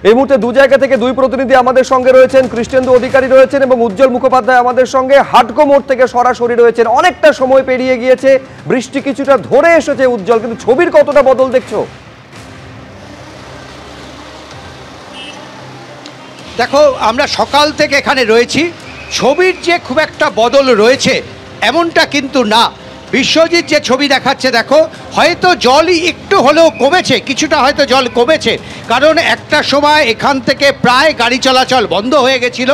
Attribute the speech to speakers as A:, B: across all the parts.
A: এই মুহূর্তে দু জায়গা থেকে দুই প্রতিনিধি আমাদের সঙ্গে রয়েছেন, কৃষ্ণেন্দু অধিকারী রয়েছেন এবং উজ্জ্বল মুখোপাধ্যায় আমাদের সঙ্গে হাটকো মোড় থেকে সরাসরি রয়েছেন। অনেকটা সময় পেরিয়ে গিয়েছে, বৃষ্টি কিছুটা ধরে এসেছে উজ্জ্বল, কিন্তু ছবির কতটা বদল দেখছো?
B: দেখো, আমরা সকাল থেকে এখানে রয়েছি, ছবির যে খুব একটা বদল রয়েছে এমনটা কিন্তু না। বিশ্বজিৎ যে ছবি দেখাচ্ছে, দেখো হয়তো জলই একটু হলেও কমেছে, কিছুটা হয়তো জল কমেছে, কারণ একটা সময় এখান থেকে প্রায় গাড়ি চলাচল বন্ধ হয়ে গেছিল,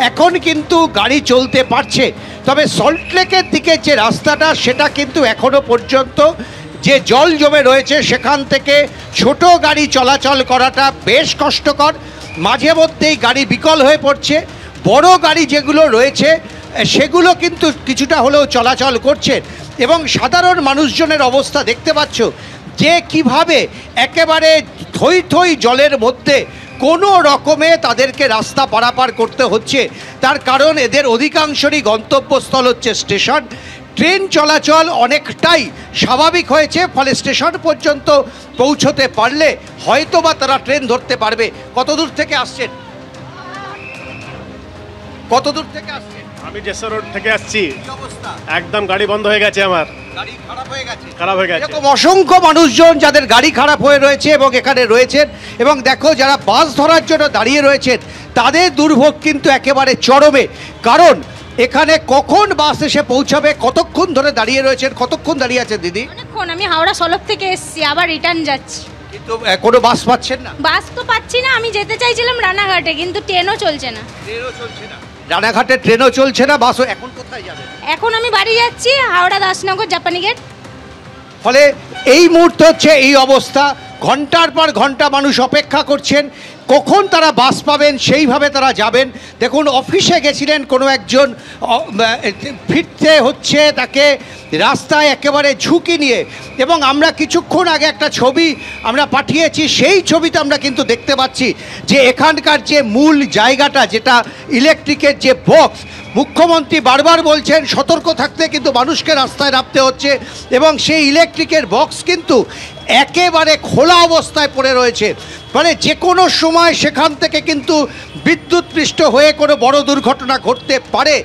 B: এখন কিন্তু গাড়ি চলতে পারছে। তবে সল্টলেকের দিকে যে রাস্তাটা সেটা কিন্তু এখনো পর্যন্ত যে জল জমে রয়েছে সেখান থেকে ছোট গাড়ি চলাচল করাটা বেশ কষ্টকর, মাঝে মধ্যেই গাড়ি বিকল হয়ে পড়ছে। বড় গাড়ি যেগুলো রয়েছে সেগুলো কিন্তু কিছুটা হলেও চলাচল করছে এবং সাধারণ মানুষজনের অবস্থা দেখতে পাচ্ছ যে কিভাবে একেবারে থই থই জলের মধ্যে কোনো রকমে তাদেরকে রাস্তা পারাপার করতে হচ্ছে। তার কারণ এদের অধিকাংশেরই গন্তব্যস্থল হচ্ছে স্টেশন। ট্রেন চলাচল অনেকটাই স্বাভাবিক হয়েছে, ফলে স্টেশন পর্যন্ত পৌঁছতে পারলে হয়তো বা তারা ট্রেন ধরতে পারবে। কত দূর থেকে আসছেন? কত দূর থেকে আসছেন?
C: আমি জেসর রোড থেকে আসছি। কি অবস্থা? একদম গাড়ি বন্ধ হয়ে গেছে, আমার
B: গাড়ি খারাপ হয়ে গেছে।
C: খারাপ হয়ে গেছে।
B: এরকম অসংখ্য মানুষজন যাদের গাড়ি খারাপ হয়ে রয়েছে এবং এখানে রয়েছেন, এবং দেখো যারা বাস ধরার জন্য দাঁড়িয়ে রয়েছেন তাদের দুর্ভোগ কিন্তু একেবারে চরমে। কারণ এখানে কখন বাস এসে পৌঁছাবে, কতক্ষণ ধরে দাঁড়িয়ে রয়েছেন? কতক্ষণ দাঁড়িয়ে আছেন দিদি?
D: অনেকক্ষণ। আমি হাওড়া সলক থেকে এসেছি, আবার রিটার্ন যাচ্ছি।
B: কিন্তু কোনো বাস পাচ্ছেন না?
D: বাস তো পাচ্ছি না। আমি যেতে চাইছিলাম রানাঘাটে, কিন্তু ট্রেনও চলছে না।
B: ট্রেনও চলছে না, রানাঘাটে ট্রেনও চলছে না, বাসও। এখন কোথায় যাবেন?
D: এখন আমি বাড়ি যাচ্ছি, হাওড়া দাসনগর জাপানি গেট।
B: ফলে এই মুহূর্তে হচ্ছে এই অবস্থা। ঘন্টার পর ঘন্টা মানুষ অপেক্ষা করছেন কখন তারা বাস পাবেন, সেইভাবে তারা যাবেন। দেখুন, অফিসে গেছিলেন কোনো একজন, ফিরতে হচ্ছে তাকে রাস্তায় একেবারে ঝুঁকি নিয়ে। এবং আমরা কিছুক্ষণ আগে একটা ছবি আমরা পাঠিয়েছি, সেই ছবিতে আমরা কিন্তু দেখতে পাচ্ছি যে এখানকার যে মূল জায়গাটা, যেটা ইলেকট্রিকের যে বক্স, মুখ্যমন্ত্রী বারবার বলছেন সতর্ক থাকতে, কিন্তু মানুষকে রাস্তায় নামতে হচ্ছে। এবং সেই ইলেকট্রিকের বক্স কিন্তু একেবারে খোলা অবস্থায় পড়ে রয়েছে, মানে যে কোনো সময় সেখান থেকে কিন্তু বিদ্যুৎপৃষ্ট হয়ে কোনো বড় দুর্ঘটনা ঘটতে পারে।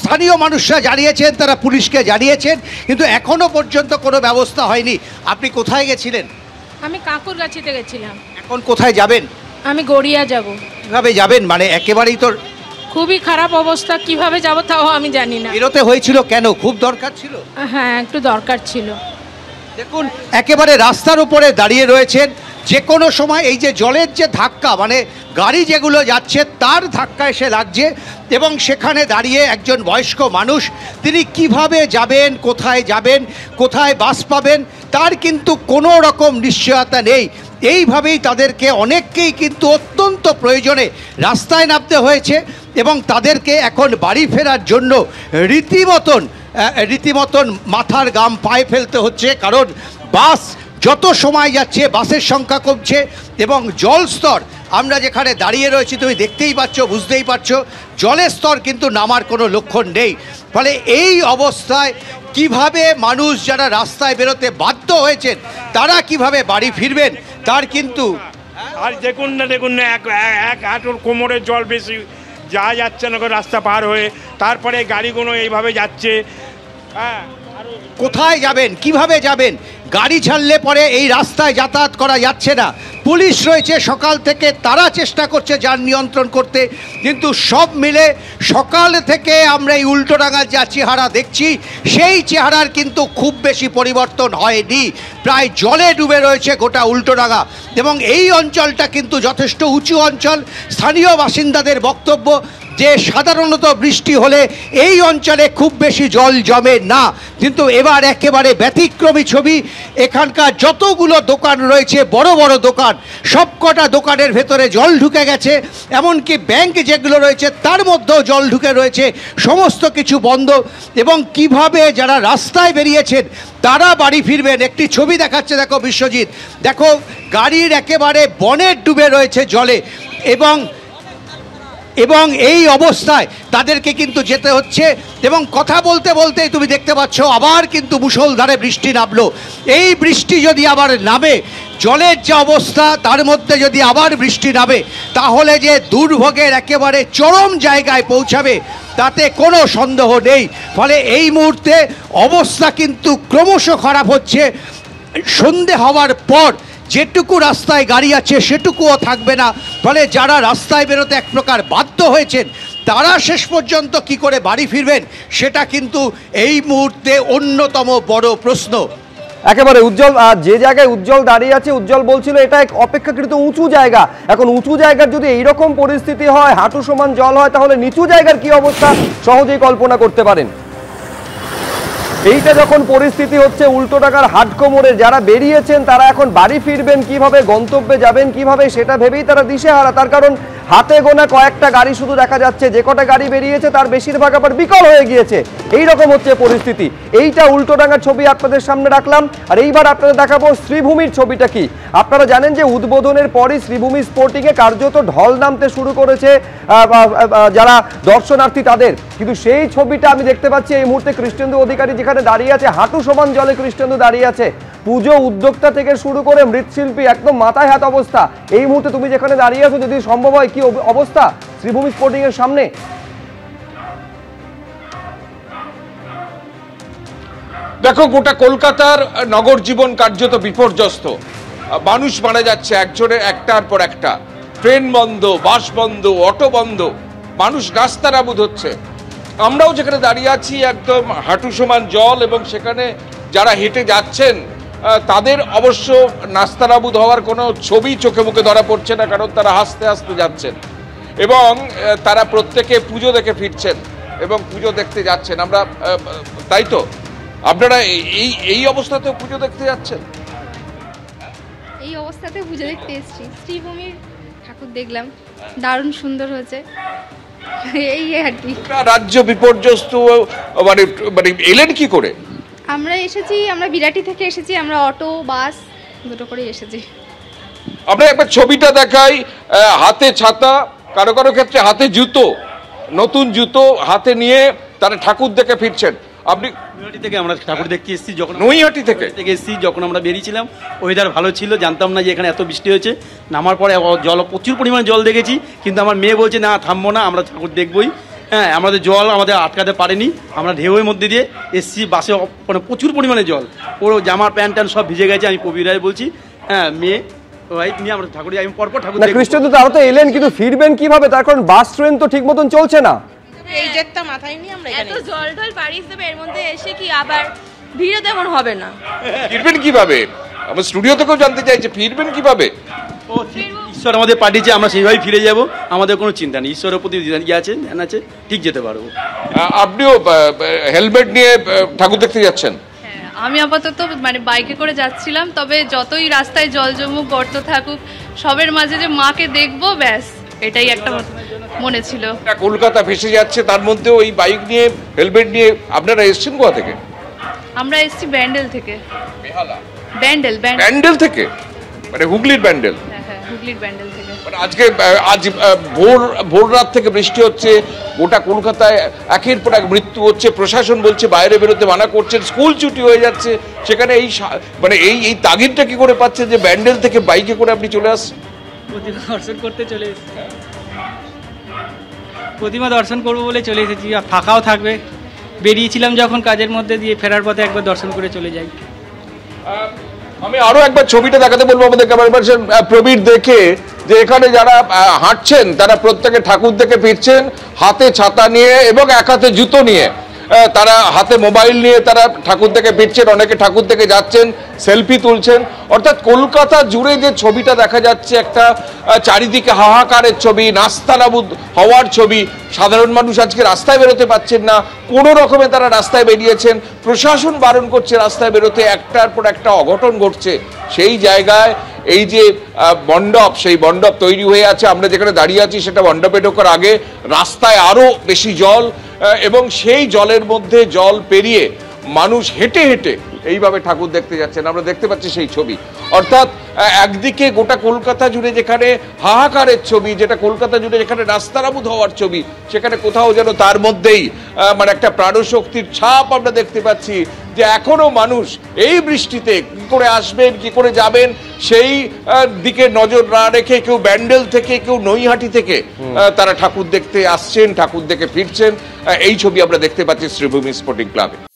B: স্থানীয় মানুষরা জানিয়েছেন, তারা পুলিশকে জানিয়েছেন, কিন্তু এখনও পর্যন্ত কোনো ব্যবস্থা হয়নি। আপনি কোথায় গেছিলেন?
E: আমি কাঁকুরগাছিতে গেছিলাম।
B: এখন কোথায় যাবেন?
E: আমি গড়িয়া যাব।
B: কীভাবে যাবেন? মানে একেবারেই তো
E: খুবই খারাপ অবস্থা, কিভাবে যাব তাও আমি জানি না।
B: বেরোতে হয়েছিল কেন? খুব দরকার ছিল?
E: হ্যাঁ, একটু দরকার ছিল।
B: দেখুন, একেবারে রাস্তার উপরে দাঁড়িয়ে রয়েছেন, যে কোনো সময় এই যে জলের যে ধাক্কা, মানে গাড়ি যেগুলো যাচ্ছে তার ধাক্কা এসে লাগছে, এবং সেখানে দাঁড়িয়ে একজন বয়স্ক মানুষ, তিনি কিভাবে যাবেন, কোথায় বাস পাবেন, তার কিন্তু কোনো রকম নিশ্চয়তা নেই। এইভাবেই তাদেরকে অনেককেই কিন্তু অত্যন্ত প্রয়োজনে রাস্তায় নামতে হয়েছে, এবং তাদেরকে এখন বাড়ি ফেরার জন্য রীতিমতন মাথার গাম পায়ে ফেলতে হচ্ছে। কারণ বাস যত সময় যাচ্ছে বাসের সংখ্যা কমছে, এবং জল স্তর, আমরা যেখানে দাঁড়িয়ে রয়েছি তুমি দেখতেই পাচ্ছ, বুঝতেই পারছো, জলের স্তর কিন্তু নামার কোনো লক্ষণ নেই। ফলে এই অবস্থায় কিভাবে মানুষ যারা রাস্তায় বেরোতে বাধ্য হয়েছেন তারা কিভাবে বাড়ি ফিরবেন, তার কিন্তু
F: আর দেখুন না এক হাঁটুর কোমরের জল বেশি, যা যাচ্ছে না রাস্তা পার হয়ে, তারপরে গাড়িগুলো এইভাবে যাচ্ছে। হ্যাঁ,
B: কোথায় যাবেন, কিভাবে যাবেন? গাড়ি ছাড়লে পরে এই রাস্তায় যাতায়াত করা যাচ্ছে না। পুলিশ রয়েছে সকাল থেকে, তারা চেষ্টা করছে যান নিয়ন্ত্রণ করতে, কিন্তু সব মিলে সকাল থেকে আমরা এই উল্টোডাঙার যা চেহারা দেখছি সেই চেহারার কিন্তু খুব বেশি পরিবর্তন হয়নি। প্রায় জলে ডুবে রয়েছে গোটা উল্টোডাঙা, এবং এই অঞ্চলটা কিন্তু যথেষ্ট উঁচু অঞ্চল। স্থানীয় বাসিন্দাদের বক্তব্য যে সাধারণত বৃষ্টি হলে এই অঞ্চলে খুব বেশি জল জমে না, কিন্তু এবার একেবারে ব্যতিক্রমী ছবি। এখানকার যতগুলো দোকান রয়েছে, বড় বড় দোকান, সবকটা দোকানের ভেতরে জল ঢুকে গেছে, এমনকি ব্যাংক যেগুলো রয়েছে তার মধ্যেও জল ঢুকে রয়েছে, সমস্ত কিছু বন্ধ। এবং কিভাবে যারা রাস্তায় বেরিয়েছেন তারা বাড়ি ফিরবেন, একটি ছবি দেখাচ্ছে, দেখো বিশ্বজিৎ, দেখো গাড়ির একেবারে বনেট ডুবে রয়েছে জলে, এবং এবং এই অবস্থায় তাদেরকে কিন্তু যেতে হচ্ছে। এবং কথা বলতে বলতেই তুমি দেখতে পাচ্ছ আবার কিন্তু মুষলধারে বৃষ্টি নামলো। এই বৃষ্টি যদি আবার নামে, জলের যে অবস্থা তার মধ্যে যদি আবার বৃষ্টি নামে, তাহলে যে দুর্ভোগের একেবারে চরম জায়গায় পৌঁছাবে তাতে কোনো সন্দেহ নেই। ফলে এই মুহূর্তে অবস্থা কিন্তু ক্রমশ খারাপ হচ্ছে। সন্ধে হওয়ার পর যেটুকু রাস্তায় গাড়ি আছে সেটুকুও থাকবে না। ফলে যারা রাস্তায় বেরোতে এক প্রকার বাধ্য হয়েছেন, তারা শেষ পর্যন্ত কি করে বাড়ি ফিরবেন সেটা কিন্তু এই মুহূর্তে অন্যতম বড় প্রশ্ন।
A: একেবারে উজ্জ্বল, যে জায়গায় উজ্জ্বল দাঁড়িয়ে আছে, উজ্জ্বল বলছিল এটা এক অপেক্ষাকৃত উঁচু জায়গা। এখন উঁচু জায়গার যদি এইরকম পরিস্থিতি হয়, হাঁটু সমান জল হয়, তাহলে নিচু জায়গার কি অবস্থা সহজেই কল্পনা করতে পারেন। এইটা যখন পরিস্থিতি হচ্ছে উল্টোডাঙ্গার হাটকো মোড়ে, যারা বেরিয়েছেন তারা এখন বাড়ি ফিরবেন কিভাবে, গন্তব্যে যাবেন কিভাবে, সেটা ভেবেই তারা দিশেহারা। তার কারণ হাতে গোনা কয়েকটা গাড়ি শুধু দেখা যাচ্ছে, যে কটা গাড়ি বেরিয়েছে তার বেশিরভাগ আবার বিকল হয়ে গিয়েছে। এইরকম হচ্ছে পরিস্থিতি। এইটা উল্টোডাঙ্গার ছবি আপনাদের সামনে রাখলাম। আর এইবার আপনাদের দেখাবো শ্রীভূমির ছবিটা কি। আপনারা জানেন যে উদ্বোধনের পরই শ্রীভূমি স্পোর্টিংয়ে কার্যত ঢল নামতে শুরু করেছে যারা দর্শনার্থী তাদের। কিন্তু সেই ছবিটা আমি দেখতে পাচ্ছি এই মুহূর্তে কৃষ্ণেন্দু অধিকারী যেখানে দাঁড়িয়ে আছে, হাঁটু সমান জলে কৃষ্ণেন্দু দাঁড়িয়ে আছে। পুজো উদ্যোক্তা থেকে শুরু করে মৃৎশিল্পী একদম মাথায় হাত অবস্থা। এই মুহূর্তে তুমি যেখানে দাঁড়িয়ে আছো, যদি সম্ভব হয় কি অবস্থা শ্রীভূমি স্পোর্টিং এর সামনে?
G: দেখো, গোটা কলকাতার নগর জীবন কার্যত বিপর্যস্ত। মানুষ মারা যাচ্ছে একটার পর একটা। ট্রেন বন্ধ, বাস বন্ধ, অটো বন্ধ, মানুষ রাস্তানাবুদ হচ্ছে। আমরাও যেখানে দাঁড়িয়ে আছি একদম হাঁটু সমান জল, এবং সেখানে যারা হেঁটে যাচ্ছেন তাদের অবশ্য নাস্তানাবুদ হওয়ার কোনো ছবি চোখে মুখে ধরা পড়ছে না, কারণ তারা হাসতে হাসতে যাচ্ছেন এবং তারা প্রত্যেকে পুজো দেখে ফিরছেন এবং পুজো দেখতে যাচ্ছেন। আমরা তাই তো, আপনারা এই অবস্থাতেও পুজো দেখতে যাচ্ছেন?
H: এই অবস্থাতে পুজো দেখতে এসেছি, শ্রীভূমির ঠাকুর দেখলাম, দারুণ সুন্দর হয়েছে, এই আর কি।
G: রাজ্য বিপর্যস্ত, মানে এলেন কি করে?
H: আমরা বিরাটি থেকে এসেছি, আমরা অটো বাস দুটো করে এসেছি।
G: আমরা একবার ছবিটা দেখাই। হাতে ছাতা, কারো কারো ক্ষেত্রে হাতে জুতো, নতুন জুতো হাতে নিয়ে তারা ঠাকুর দেখে ফিরছেন। আপনি
I: নৈহাটি থেকে আমরা ঠাকুর দেখতে এসেছি।
G: নৈহাটি থেকে
I: এসেছি, যখন আমরা বেরিয়েছিলাম ওয়েদার ভালো ছিল, জানতাম না যে এখানে এত বৃষ্টি হয়েছে। নামার পরে প্রচুর পরিমাণে জল দেখেছি, কিন্তু আমার মেয়ে বলছে না থামবো না, আমরা ঠাকুর দেখবই। হ্যাঁ, আমাদের জল আমাদের আটকাতে পারেনি, আমরা ঢেউয়ের মধ্যে দিয়ে এসছি। বাসে মানে প্রচুর পরিমাণে জল, পুরো জামার প্যান্ট ট্যান্ট সব ভিজে গেছে। আমি কবির রায় বলছি, হ্যাঁ মেয়ে নিয়ে আমরা ঠাকুর, আমি পরপর ঠাকুর
A: কৃষ্ণেন্দু তারা তো এলেন, কিন্তু ফিরবেন কিভাবে? তার কারণ বাস ট্রেন তো ঠিক মতন চলছে না।
E: এই জেটটা মাথায় নিয়ে আমরা
D: এত জল ঢল বাড়িয়ে দেবে, এর মধ্যে এসে কি আবার ভিড়ও তেমন হবে না।
G: ফিরবেন কিভাবে? আমার স্টুডিও থেকেও জানতে চাইছে ফিরবেন কিভাবে।
I: ঈশ্বর আমাদের পাঠিয়েছে, আমরা সেইভাবেই ফিরে যাব, আমাদের কোনো চিন্তা নেই। ঈশ্বরের প্রতি ইয়ে আছে, ধ্যান আছে, ঠিক যেতে পারবো।
G: আপনিও হেলমেট নিয়ে ঠাকুর দেখতে যাচ্ছেন?
J: আমি আপাতত মানে বাইকে করে যাচ্ছিলাম, তবে যতই রাস্তায় জল জমুক, গর্ত থাকুক, সবের মাঝে যে মাকে দেখবো, ব্যাস এটাই একটা মনে ছিল।
G: কলকাতা ভেসে যাচ্ছে, তার মধ্যেও এই বাইক নিয়ে হেলমেট নিয়ে আপনারা এসেছেন কোথা থেকে?
J: আমরা এসেছি ব্যান্ডেল থেকে।
G: ব্যান্ডেল থেকে, মানে হুগলির ব্যান্ডেল?
J: হ্যাঁ, হুগলির ব্যান্ডেল থেকে।
G: মানে আজ ভোর রাত থেকে বৃষ্টি হচ্ছে, গোটা কলকাতায় একের পর এক মৃত্যু হচ্ছে। প্রশাসন বলছে বাইরে বেরোতে মানা করছেন, স্কুল ছুটি হয়ে যাচ্ছে। সেখানে এই তাগিদটা কি করে পাচ্ছেন যে ব্যান্ডেল থেকে বাইকে করে আপনি চলে আসছেন?
K: দর্শন করতে চলে এসেছি, প্রতিমা দর্শন করবো বলে চলে এসেছি। আর ফাঁকাও থাকবে, বেরিয়েছিলাম যখন কাজের মধ্যে দিয়ে, ফেরার পথে একবার দর্শন করে চলে যাই।
G: আমি আরো একবার ছবিটা দেখাতে বলবো আমাদের ক্যামেরাম্যান প্রবীর দেখে, যে এখানে যারা হাঁটছেন তারা প্রত্যেকে ঠাকুর দেখে ফিরছেন হাতে ছাতা নিয়ে এবং এক হাতে জুতো নিয়ে। তারা হাতে মোবাইল নিয়ে তারা ঠাকুর দেখে ফিরছেন, অনেকে ঠাকুর দেখে যাচ্ছেন, সেলফি তুলছেন। অর্থাৎ কলকাতা জুড়ে যে ছবিটা দেখা যাচ্ছে, একটা চারিদিকে হাহাকারের ছবি, নাস্তানাবুদ হওয়ার ছবি। সাধারণ মানুষ আজকে রাস্তায় বেরোতে পারছেন না, কোনো রকমে তারা রাস্তায় বেরিয়েছেন। প্রশাসন বারণ করছে রাস্তায় বেরোতে, একটার পর একটা অঘটন ঘটছে। সেই জায়গায় এই যে মণ্ডপ, সেই মণ্ডপ তৈরি হয়ে আছে, আমরা যেখানে দাঁড়িয়ে আছি সেটা মণ্ডপে ঢোকার আগে রাস্তায় আরও বেশি জল, এবং সেই জলের মধ্যে জল পেরিয়ে মানুষ হেঁটে হেঁটে এইভাবে ঠাকুর দেখতে যাচ্ছেন, আমরা দেখতে পাচ্ছি সেই ছবি। অর্থাৎ একদিকে গোটা কলকাতা জুড়ে যেখানে হাহাকারের ছবি, যেটা কলকাতা জুড়ে যেখানে রাস্তারাবুদ হওয়ার ছবি, সেখানে কোথাও যেন তার মধ্যেই মানে একটা প্রাণশক্তির ছাপ আমরা দেখতে পাচ্ছি, যে এখনো মানুষ এই বৃষ্টিতে কি করে আসবেন, কি করে যাবেন, সেই দিকে নজর না রেখে কেউ ব্যান্ডেল থেকে, কেউ নৈহাটি থেকে তারা ঠাকুর দেখতে আসছেন, ঠাকুর দেখে ফিরছেন। এই ছবি আমরা দেখতে পাচ্ছি শ্রীভূমি স্পোর্টিং ক্লাবে।